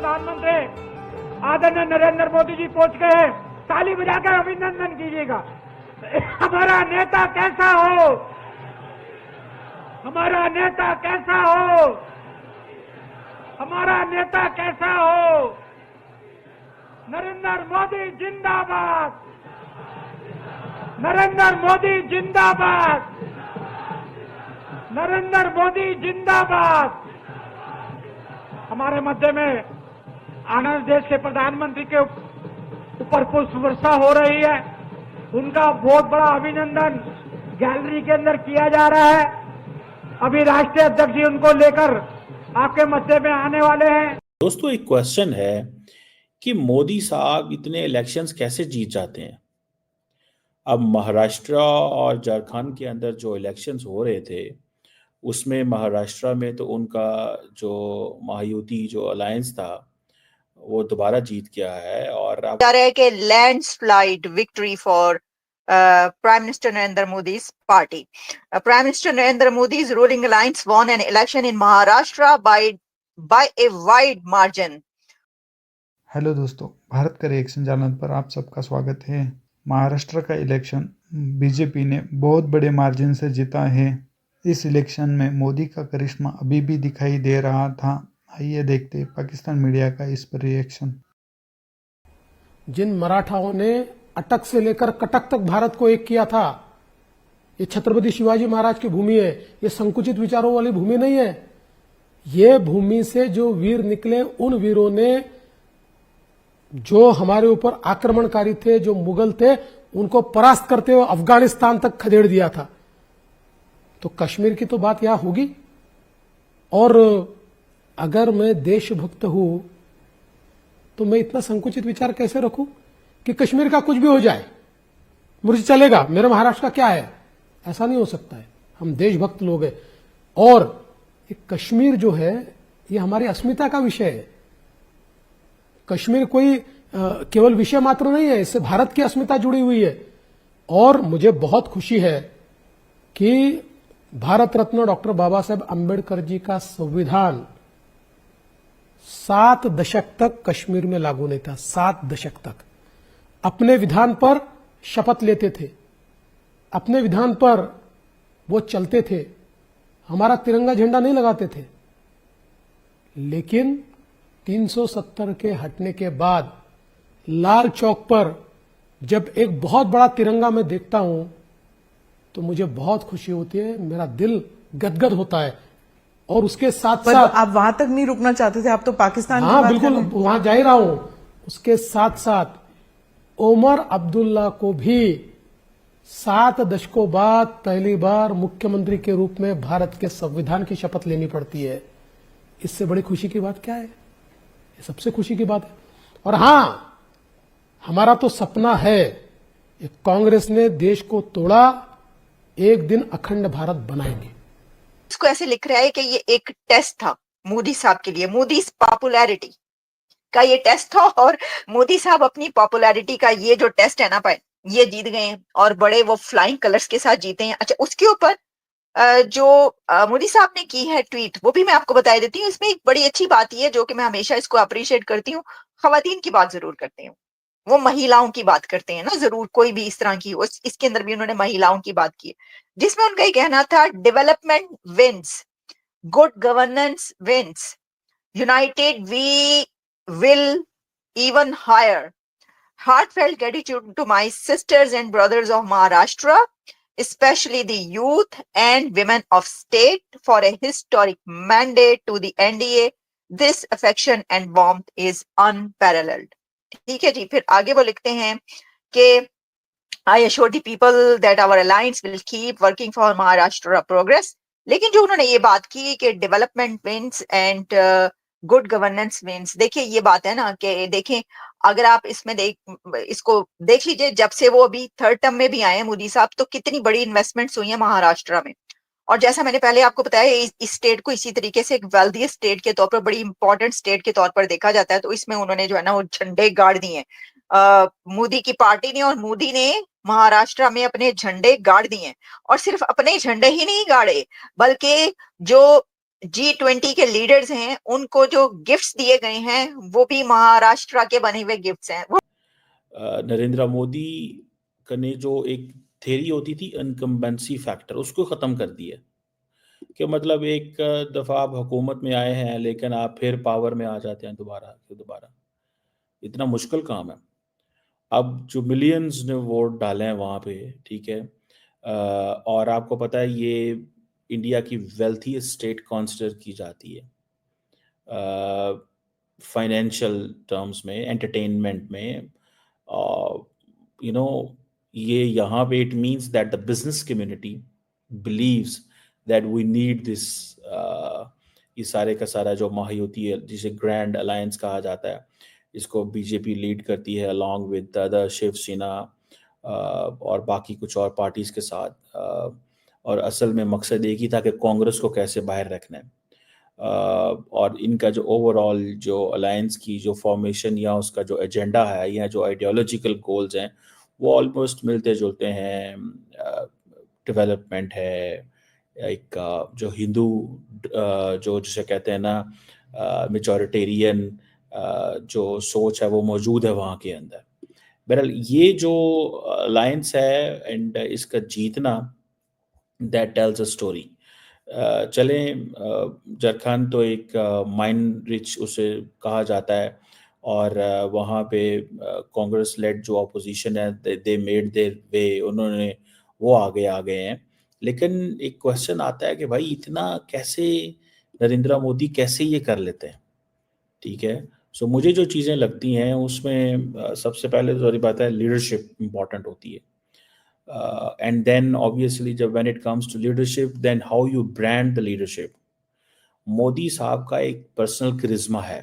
प्रधानमंत्री आदरणीय नरेंद्र मोदी जी पहुंच गए हैं, ताली बजाकर अभिनंदन कीजिएगा। हमारा नेता कैसा हो, हमारा नेता कैसा हो, हमारा नेता कैसा हो। नरेंद्र मोदी जिंदाबाद, नरेंद्र मोदी जिंदाबाद, नरेंद्र मोदी जिंदाबाद। हमारे मध्य में आनंद देश के प्रधानमंत्री के ऊपर पुष्प वर्षा हो रही है, उनका बहुत बड़ा अभिनंदन गैलरी के अंदर किया जा रहा है। अभी राष्ट्रीय अध्यक्ष जी उनको लेकर आपके मध्य में आने वाले हैं। दोस्तों, एक क्वेश्चन है कि मोदी साहब इतने इलेक्शंस कैसे जीत जाते हैं। अब महाराष्ट्र और झारखंड के अंदर जो इलेक्शंस हो रहे थे, उसमें महाराष्ट्र में तो उनका जो महायुति जो अलायंस था वो दोबारा जीत गया है। और अब जा रहा है कि landslide victory for Prime Minister Narendra Modi's party. Prime Minister Narendra Modi's ruling alliance won an election in Maharashtra by a wide margin. Hello दोस्तों, भारत का रिएक्शन चैनल पर आप सबका स्वागत है। महाराष्ट्र का इलेक्शन बीजेपी ने बहुत बड़े मार्जिन से जीता है। इस इलेक्शन में मोदी का करिश्मा अभी भी दिखाई दे रहा था। आइए देखते हैं पाकिस्तान मीडिया का इस पर रिएक्शन। जिन मराठाओं ने अटक से लेकर कटक तक भारत को एक किया था, ये छत्रपति शिवाजी महाराज की भूमि है, ये संकुचित विचारों वाली भूमि नहीं है। ये भूमि से जो वीर निकले, उन वीरों ने जो हमारे ऊपर आक्रमणकारी थे, जो मुगल थे, उनको परास्त करते हुए अफगानिस्तान तक खदेड़ दिया था। तो कश्मीर की तो बात यहां होगी। और अगर मैं देशभक्त हूं तो मैं इतना संकुचित विचार कैसे रखूं कि कश्मीर का कुछ भी हो जाए मुझे चलेगा, मेरा महाराष्ट्र का क्या है। ऐसा नहीं हो सकता है। हम देशभक्त लोग हैं और ये कश्मीर जो है ये हमारी अस्मिता का विषय है। कश्मीर कोई केवल विषय मात्र नहीं है, इससे भारत की अस्मिता जुड़ी हुई है। और मुझे बहुत खुशी है कि भारत रत्न डॉक्टर बाबा साहेब अंबेडकर जी का संविधान 7 दशक तक कश्मीर में लागू नहीं था। 7 दशक तक अपने विधान पर शपथ लेते थे, अपने विधान पर वो चलते थे, हमारा तिरंगा झंडा नहीं लगाते थे। लेकिन 370 के हटने के बाद लाल चौक पर जब एक बहुत बड़ा तिरंगा मैं देखता हूं तो मुझे बहुत खुशी होती है, मेरा दिल गदगद होता है। और उसके साथ साथ आप वहां तक नहीं रुकना चाहते थे, आप तो पाकिस्तान की हाँ बात बिल्कुल कर रहे हैं। वहां जा ही रहा हूं। उसके साथ साथ ओमर अब्दुल्ला को भी 7 दशकों बाद पहली बार मुख्यमंत्री के रूप में भारत के संविधान की शपथ लेनी पड़ती है। इससे बड़ी खुशी की बात क्या है? ये सबसे खुशी की बात है। और हां, हमारा तो सपना है, कांग्रेस ने देश को तोड़ा, एक दिन अखंड भारत बनाएंगे। इसको ऐसे लिख रहा है कि ये एक टेस्ट था मोदी साहब के लिए, मोदी पॉपुलैरिटी का ये टेस्ट था। और मोदी साहब अपनी पॉपुलैरिटी का ये जो टेस्ट है ना भाई, ये जीत गए हैं और बड़े वो फ्लाइंग कलर्स के साथ जीते हैं। अच्छा, उसके ऊपर जो मोदी साहब ने की है ट्वीट, वो भी मैं आपको बता देती हूँ। इसमें एक बड़ी अच्छी बात ये है जो कि मैं हमेशा इसको अप्रिशिएट करती हूँ, खवातीन की बात जरूर करते हैं, वो महिलाओं की बात करते हैं ना, जरूर कोई भी इस तरह की हो। इसके अंदर भी उन्होंने महिलाओं की बात की, जिसमें उनका ये कहना था, development wins, good governance wins, united we will even higher. Heartfelt gratitude to my sisters and brothers of Maharashtra, especially the youth and women of state, for a historic mandate to the NDA. This affection and warmth is unparalleled. ठीक है जी। फिर आगे वो लिखते हैं कि I assure the people that our alliance will keep working for Maharashtra progress. लेकिन जो उन्होंने ये बात की कि development wins and good governance means, देखिए ये बात है ना कि देखें, अगर आप इसमें इसको देख लीजिए, जब से वो अभी 3rd टर्म में भी आए हैं मोदी साहब, तो कितनी बड़ी इन्वेस्टमेंट्स हुई है महाराष्ट्र में। और जैसा मैंने पहले आपको बताया, इस स्टेट को इसी तरीके से एक वेल्दी स्टेट के तौर पर, बड़ी इंपॉर्टेंट स्टेट के तौर पर देखा जाता है। तो इसमें उन्होंने जो है ना वो झंडे गाड़ दिए मोदी की पार्टी ने, और मोदी ने महाराष्ट्र में अपने झंडे गाड़ दिए। और सिर्फ अपने झंडे ही नहीं गाड़े, बल्कि जो G20 के लीडर्स हैं उनको जो गिफ्ट्स दिए गए हैं वो भी महाराष्ट्र के बने हुए गिफ्ट्स हैं। वो नरेंद्र मोदी का ने जो एक थ्योरी होती थी इनकम्बेंसी फैक्टर, उसको ख़त्म कर दिया कि मतलब एक दफ़ा आप हुकूमत में आए हैं लेकिन आप फिर पावर में आ जाते हैं दोबारा। इतना मुश्किल काम है। अब जो मिलियंस ने वोट डाले हैं वहाँ पे, ठीक है, और आपको पता है ये इंडिया की वेल्थी स्टेट कंसिडर की जाती है फाइनेंशियल टर्म्स में, एंटरटेनमेंट में, यू नो ये यहाँ पे it means that the business community believes that we need this, ये सारे का सारा जो महायुति है जिसे ग्रैंड अलायंस कहा जाता है, इसको बीजेपी लीड करती है अलॉन्ग विद अदर शिवसेना और बाकी कुछ और पार्टीज के साथ, और असल में मकसद एक ही था कि कांग्रेस को कैसे बाहर रखना है। और इनका जो ओवरऑल जो अलायंस की जो फॉर्मेशन या उसका जो एजेंडा है या जो आइडियोलॉजिकल गोल्स हैं वो ऑलमोस्ट मिलते जुलते हैं। डेवलपमेंट है, एक जो हिंदू जो जिसे कहते हैं ना मेजॉरिटेरियन जो सोच है वो मौजूद है वहाँ के अंदर। बहरहाल ये जो अलायंस है एंड इसका जीतना, दैट टेल्स अ स्टोरी। चलें, झारखंड तो एक माइन रिच उसे कहा जाता है और वहाँ पे कांग्रेस लेड जो अपोजिशन है दे मेड देयर वे, उन्होंने वो आ गए हैं। लेकिन एक क्वेश्चन आता है कि भाई इतना कैसे नरेंद्र मोदी कैसे ये कर लेते हैं, ठीक है। सो मुझे जो चीज़ें लगती हैं उसमें सबसे पहले तो सारी बात है लीडरशिप इम्पॉर्टेंट होती है। And then obviously जब when it comes to leadership, then how you brand the leadership. Modi साहब का एक पर्सनल करिश्मा है।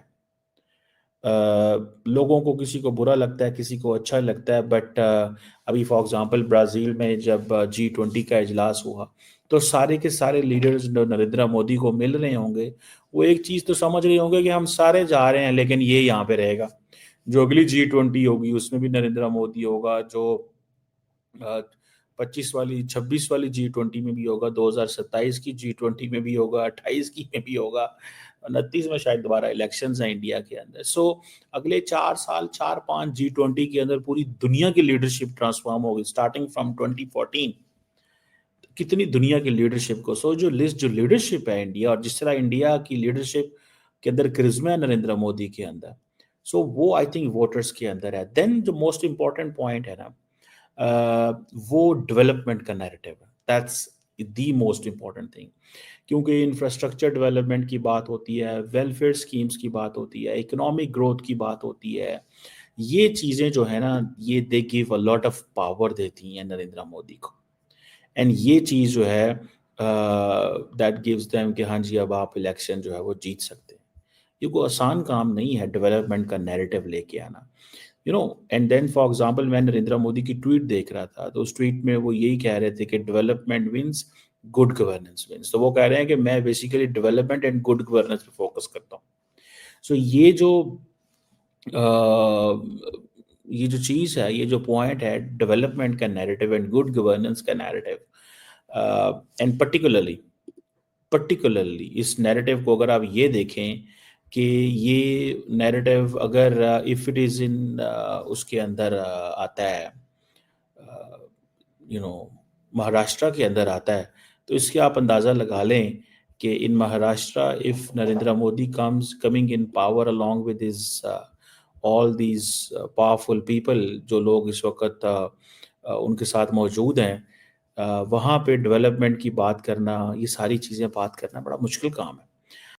लोगों को किसी को बुरा लगता है, किसी को अच्छा लगता है, बट अभी फॉर एग्जांपल ब्राज़ील में जब G20 का इजलास हुआ तो सारे के सारे लीडर्स नरेंद्र मोदी को मिल रहे होंगे, वो एक चीज़ तो समझ रहे होंगे कि हम सारे जा रहे हैं लेकिन ये यहाँ पे रहेगा। जो अगली G20 होगी उसमें भी नरेंद्र मोदी होगा, जो 25 वाली 26 वाली G20 में भी होगा, 2027 की G20 में भी होगा, 28 की में भी होगा, 29 में शायद दोबारा इलेक्शंस हैं इंडिया के अंदर। सो अगले 4 साल 4-5 G20 के अंदर पूरी दुनिया की लीडरशिप ट्रांसफॉर्म होगी स्टार्टिंग फ्रॉम 2014। कितनी दुनिया की लीडरशिप को, सो जो लीडरशिप है इंडिया और जिस तरह इंडिया की लीडरशिप के अंदर करिश्मा है नरेंद्र मोदी के अंदर, सो वो आई थिंक वोटर्स के अंदर है। देन जो मोस्ट इंपॉर्टेंट पॉइंट है ना, वो डेवलपमेंट का नैरेटिव है, that's the most important thing. क्योंकि इंफ्रास्ट्रक्चर डेवलपमेंट की बात होती है, वेलफेयर स्कीम्स की बात होती है, इकोनॉमिक ग्रोथ की बात होती है, ये चीज़ें जो है ना ये they give a lot of power देती हैं नरेंद्र मोदी को। एंड ये चीज़ जो है दैट गिव्स देम कि हाँ जी अब आप इलेक्शन जो है वो जीत सकते हैं। ये कोई आसान काम नहीं है डेवलपमेंट का नैरेटिव लेके आना, you know. And then for example मैं नरेंद्र मोदी की ट्वीट देख रहा था तो उस ट्वीट में वो यही कह रहे थे कि development wins, good governance wins. तो वो कह रहे हैं कि मैं basically development and good governance पे फोकस करता हूँ। सो ये जो चीज़ है, ये जो पॉइंट है डेवलपमेंट का नैरेटिव एंड गुड गवर्नेंस का नैरेटिव, एंड पर्टिकुलरली इस नैरेटिव को अगर आप ये देखें कि ये नैरेटिव अगर इफ़ इट इज़ इन उसके अंदर आता है, यू नो महाराष्ट्र के अंदर आता है, तो इसके आप अंदाज़ा लगा लें कि in Maharashtra if Narendra Modi coming in power along with his all these powerful people, जो लोग इस वक्त उनके साथ मौजूद हैं, वहाँ पे डेवलपमेंट की बात करना, ये सारी चीज़ें बात करना बड़ा मुश्किल काम है।